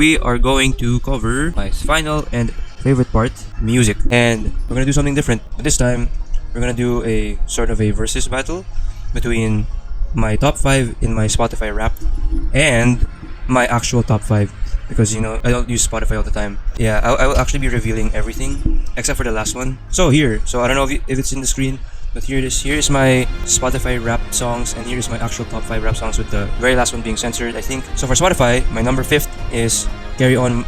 we are going to cover my final and favorite part, music. And we're gonna do something different. But this time, we're gonna do a sort of a versus battle between my top 5 in my Spotify Wrapped and my actual top 5. Because, you know, I don't use Spotify all the time. Yeah, I will actually be revealing everything except for the last one. So I don't know if it's in the screen, but here it is. Here is my Spotify Wrapped songs, and here is my actual top 5 rap songs with the very last one being censored, I think. So for Spotify, my number 5th is Carry On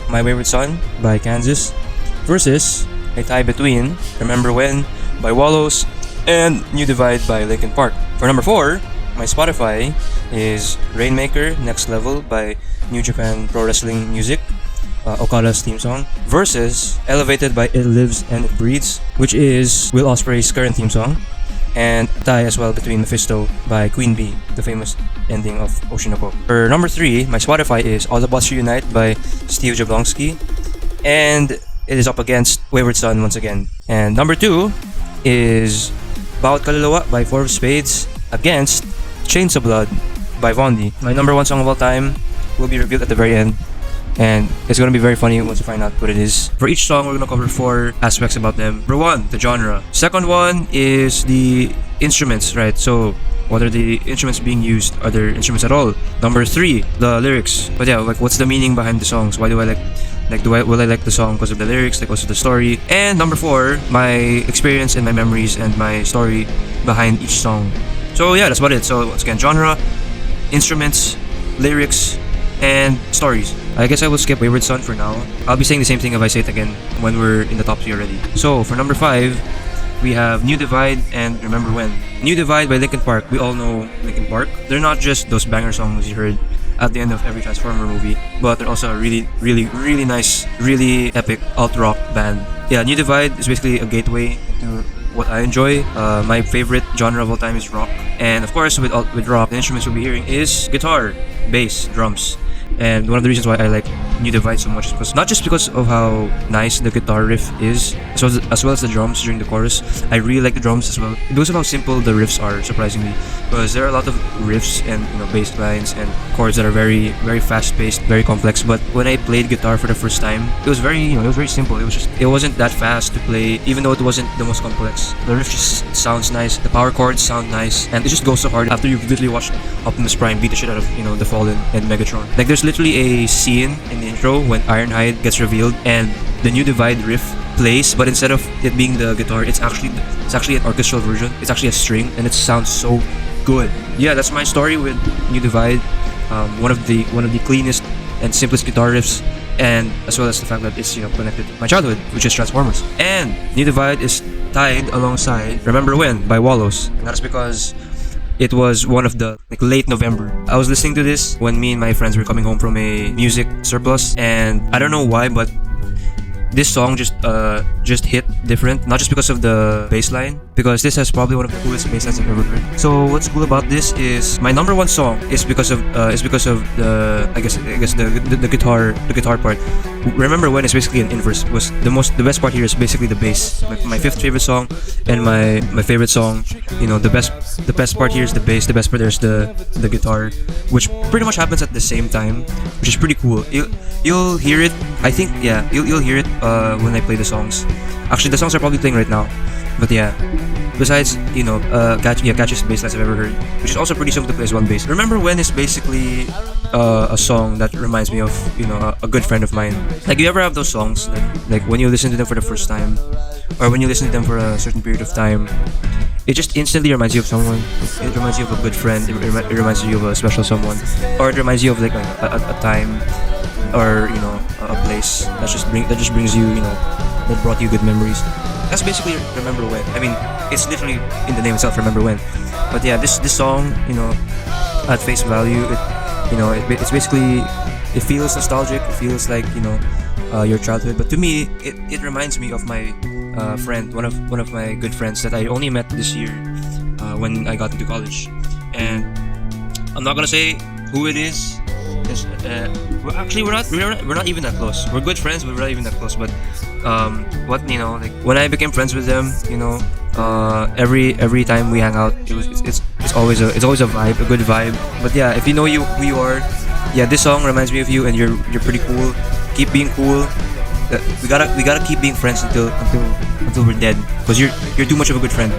My Wayward Son by Kansas versus a tie between Remember When by Wallows and New Divide by Linkin Park. For number 4, my Spotify is Rainmaker Next Level by New Japan Pro Wrestling Music, Okada's theme song, versus Elevated by It Lives and It Breathes, which is Will Ospreay's current theme song, and tie as well between Mephisto by Queen Bee, the famous ending of Oshinoko. For number 3, my Spotify is All the Bots Reunite by Steve Jablonski, and it is up against Wayward Son once again. And number 2 is Bawat Kalulwa by Four of Spades against Chains of Blood by Vondi. My number 1 song of all time will be revealed at the very end, and it's gonna be very funny once you find out what it is. For each song, we're gonna cover 4 aspects about them. Number 1, the genre. Second one is the instruments, right? So what are the instruments being used? Are there instruments at all? Number 3, the lyrics. But yeah, like what's the meaning behind the songs? Why do I will I like the song because of the lyrics, like because of the story? And number 4, my experience and my memories and my story behind each song. So yeah, that's about it. So once again, genre, instruments, lyrics, and stories. I guess I will skip Wayward Son for now. I'll be saying the same thing if I say it again when we're in the top 3 already. So for number 5, we have New Divide and Remember When. New Divide by Linkin Park. We all know Linkin Park. They're not just those banger songs you heard at the end of every Transformer movie, but they're also a really, really, really nice, really epic alt-rock band. Yeah, New Divide is basically a gateway to what I enjoy. My favorite genre of all time is rock, and of course with rock, the instruments we'll be hearing is guitar, bass, drums. And one of the reasons why I like New Divide so much is because not just because of how nice the guitar riff is, as well as the drums during the chorus. I really like the drums as well because of how simple the riffs are, surprisingly. Because there are a lot of riffs and bass lines and chords that are very, very fast-paced, very complex. But when I played guitar for the first time, it was very, it was very simple. It wasn't that fast to play, even though it wasn't the most complex. The riff just sounds nice. The power chords sound nice, and it just goes so hard after you've literally watched Optimus Prime beat the shit out of The Fallen and Megatron. Like there's literally a scene in the intro when Ironhide gets revealed and the New Divide riff plays, but instead of it being the guitar, it's actually an orchestral version. It's actually a string, and it sounds so good. Yeah, that's my story with New Divide. One of the cleanest and simplest guitar riffs, and as well as the fact that it's connected to my childhood, which is Transformers. And New Divide is tied alongside Remember When by Wallows, and that's because it was one of the late November. I was listening to this when me and my friends were coming home from a music surplus, and I don't know why, but this song just hit different. Not just because of the bass line, because this has probably one of the coolest bass lines I've ever heard. So what's cool about this is my number 1 song is because of the I guess the guitar part. Remember When is basically an inverse. The best part here is basically the bass. My 5th favorite song and my favorite song. The best part here is the bass. The best part there is the guitar, which pretty much happens at the same time, which is pretty cool. You'll hear it. I think you'll hear it when I play the songs. Actually, the songs are probably playing right now. But yeah, besides catchiest bass lines I've ever heard, which is also pretty simple to play as well on bass. Remember When is basically a song that reminds me of a good friend of mine. Like, you ever have those songs like when you listen to them for the first time, or when you listen to them for a certain period of time, it just instantly reminds you of someone. It reminds you of a good friend. It reminds you of a special someone, or it reminds you of like a time, or a place that just brings you that brought you good memories. That's basically Remember When. I mean, it's literally in the name itself, Remember When. But yeah, this song, at face value, it's basically, it feels nostalgic. It feels like your childhood. But to me, it reminds me of my friend, one of my good friends that I only met this year when I got into college. And I'm not gonna say who it is. We're not even that close. We're good friends, but we're not even that close. But when I became friends with them, every time we hang out, it's always a vibe, a good vibe. But yeah, if you know who you are, yeah, this song reminds me of you, and you're pretty cool. Keep being cool. We gotta keep being friends until we're dead, because you're too much of a good friend.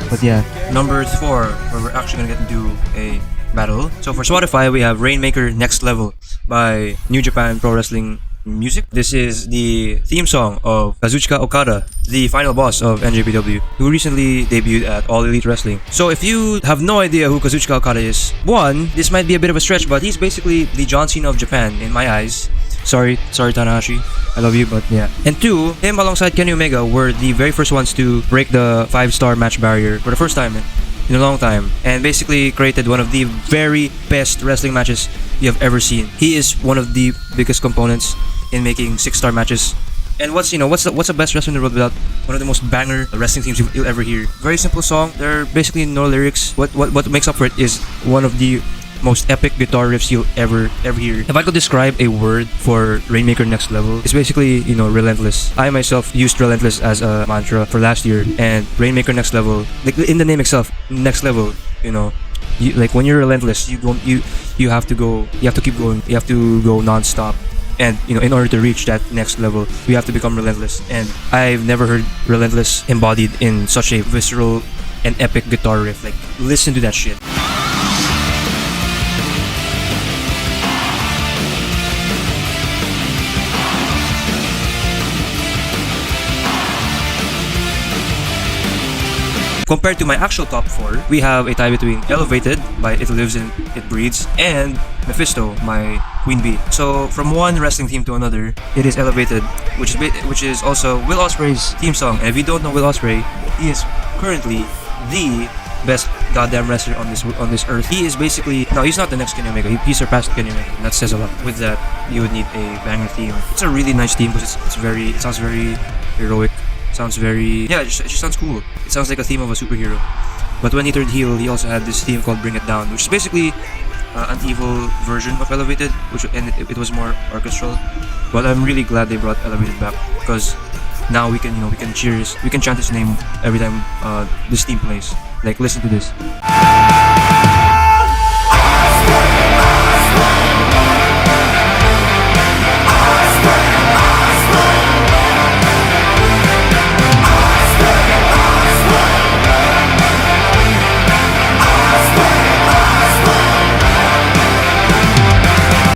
But yeah, number 4, where we're actually gonna get into a battle. So for Spotify, we have Rainmaker Next Level by New Japan Pro Wrestling Music. This is the theme song of Kazuchika Okada, the final boss of NJPW, who recently debuted at All Elite Wrestling. So if you have no idea who Kazuchika Okada is, one, this might be a bit of a stretch, but he's basically the John Cena of Japan in my eyes. Sorry Tanahashi, I love you, but yeah. And 2, him alongside Kenny Omega were the very first ones to break the 5-star match barrier for the first time in a long time, and basically created one of the very best wrestling matches you have ever seen. He is one of the biggest components in making 6-star matches. And what's the best wrestler in the world without one of the most banger wrestling themes you'll ever hear? Very simple song. There are basically no lyrics. What makes up for it is one of the most epic guitar riffs you'll ever hear. If I could describe a word for Rainmaker Next Level, it's basically, relentless. I myself used relentless as a mantra for last year, and Rainmaker Next Level, like in the name itself, next level, like when you're relentless, you have to keep going, you have to go non-stop. And in order to reach that next level, you have to become relentless. And I've never heard relentless embodied in such a visceral and epic guitar riff. Like, listen to that shit. Compared to my actual top 4, we have a tie between Elevated by It Lives and It Breathes and Mephisto by Queen Bee. So from one wrestling theme to another, it is Elevated, which is also Will Ospreay's theme song. And if you don't know Will Ospreay, he is currently the best goddamn wrestler on this earth. He is basically, no, he's not the next Kenny Omega. He surpassed Kenny Omega, and that says a lot. With that, you would need a banger theme. It's a really nice theme because it sounds very heroic. Sounds very, it just sounds cool. It sounds like a theme of a superhero. But when he turned heel, he also had this theme called Bring It Down, which is basically an evil version of Elevated, and it was more orchestral. But I'm really glad they brought Elevated back, because now we can chant his name every time this theme plays. Like, listen to this.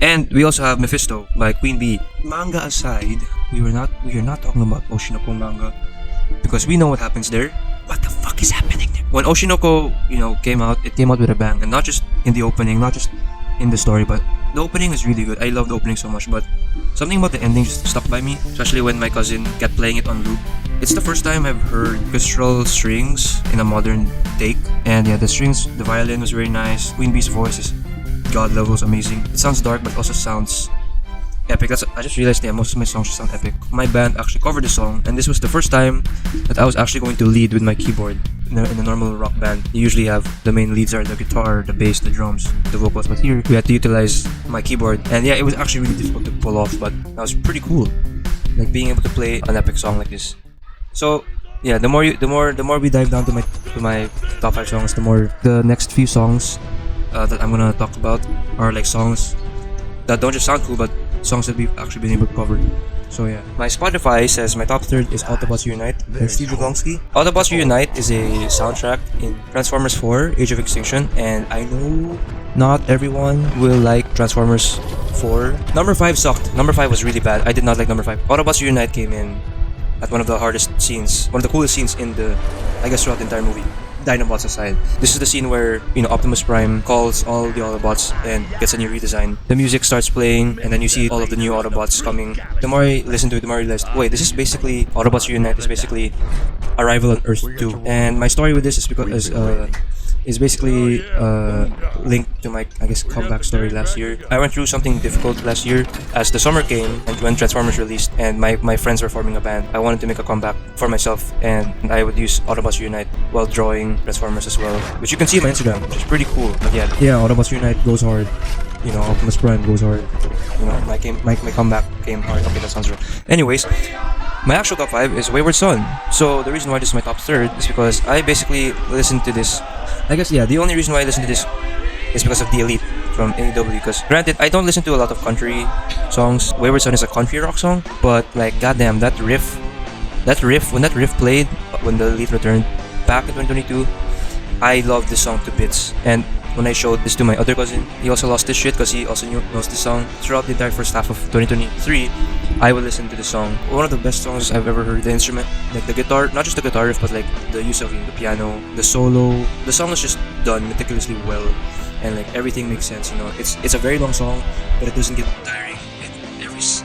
And we also have Mephisto by Queen Bee. Manga aside, we are not talking about Oshinoko manga, because we know what happens there. What the fuck is happening there? When Oshinoko, came out, it came out with a bang, and not just in the opening, not just in the story, but the opening is really good. I love the opening so much, but something about the ending just stuck by me, especially when my cousin kept playing it on loop. It's the first time I've heard orchestral strings in a modern take, and yeah, the violin was very nice. Queen Bee's voice is god level, is amazing. It sounds dark, but also sounds epic. I just realized most of my songs just sound epic. My band actually covered the song, and this was the first time that I was actually going to lead with my keyboard. In a normal rock band, you usually have the main leads are the guitar, the bass, the drums, the vocals, but here we had to utilize my keyboard, and yeah, it was actually really difficult to pull off, but that was pretty cool, like being able to play an epic song like this. So yeah, the more we dive down to my top 5 songs, the next few songs that I'm gonna talk about are like songs that don't just sound cool, but songs that we've actually been able to cover. So yeah, my Spotify says my top 3rd is Autobots Reunite by Steve Lugonski. Autobots Reunite is a soundtrack in Transformers 4 Age of Extinction, and I know not everyone will like Transformers 4. Number 5 sucked. Number 5 was really bad. I did not like number 5. Autobots Reunite came in at one of the hardest scenes, one of the coolest scenes in throughout the entire movie. Dinobots aside. This is the scene where, Optimus Prime calls all the Autobots and gets a new redesign. The music starts playing, and then you see all of the new Autobots coming. The more I listen to it, the more I realized, wait, this is basically, Autobots Reunite is basically Arrival on Earth 2. And my story with this is basically linked to my, comeback story last year. I went through something difficult last year as the summer came and when Transformers released and my friends were forming a band. I wanted to make a comeback for myself, and I would use Autobots Reunite while drawing Transformers as well, which you can see on my Instagram, which is pretty cool. But yeah, Autobots Reunite goes hard. Optimus Prime goes hard. My comeback came hard. Okay, that sounds right. Anyways, my actual top 5 is Wayward Son. So the reason why this is my top 3rd is because I basically listened to this. The only reason why I listened to this is because of The Elite. from AW. Because granted, I don't listen to a lot of country songs. Wayward Son is a country rock song, but like goddamn, when that riff played, when the lead returned back in 2022, I love this song to bits. And when I showed this to my other cousin, he also lost his shit because he also knows this song. Throughout the entire first half of 2023, I would listen to this song. One of the best songs I've ever heard. The instrument, like the guitar, not just the guitar riff, but like the use of the piano, the solo. The song is just done meticulously well, and like everything makes sense. You know, it's a very long song, but it doesn't get tiring.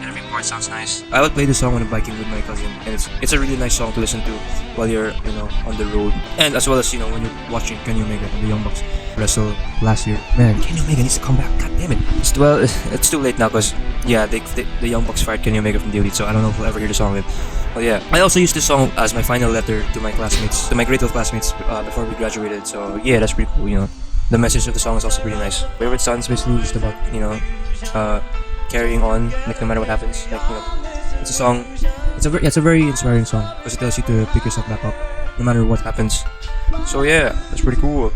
Every part sounds nice. I would play this song when I'm biking with my cousin, and it's a really nice song to listen to while you're on the road, and as well as when you're watching Kenny Omega and the Young Bucks wrestle last year. Man, Kenny Omega needs to come back. God damn it. It's too late now because the Young Bucks fired Kenny Omega from the Elite, so I don't know if we'll ever hear the song again. But yeah, I also used this song as my final letter to my classmates, to my grade 12 classmates before we graduated. So yeah, that's pretty cool. The message of the song is also pretty nice. Wayward Son is basically just about carrying on, like no matter what happens. Like it's a song. It's a very inspiring song because it tells you to pick yourself back up no matter what happens. So yeah, that's pretty cool.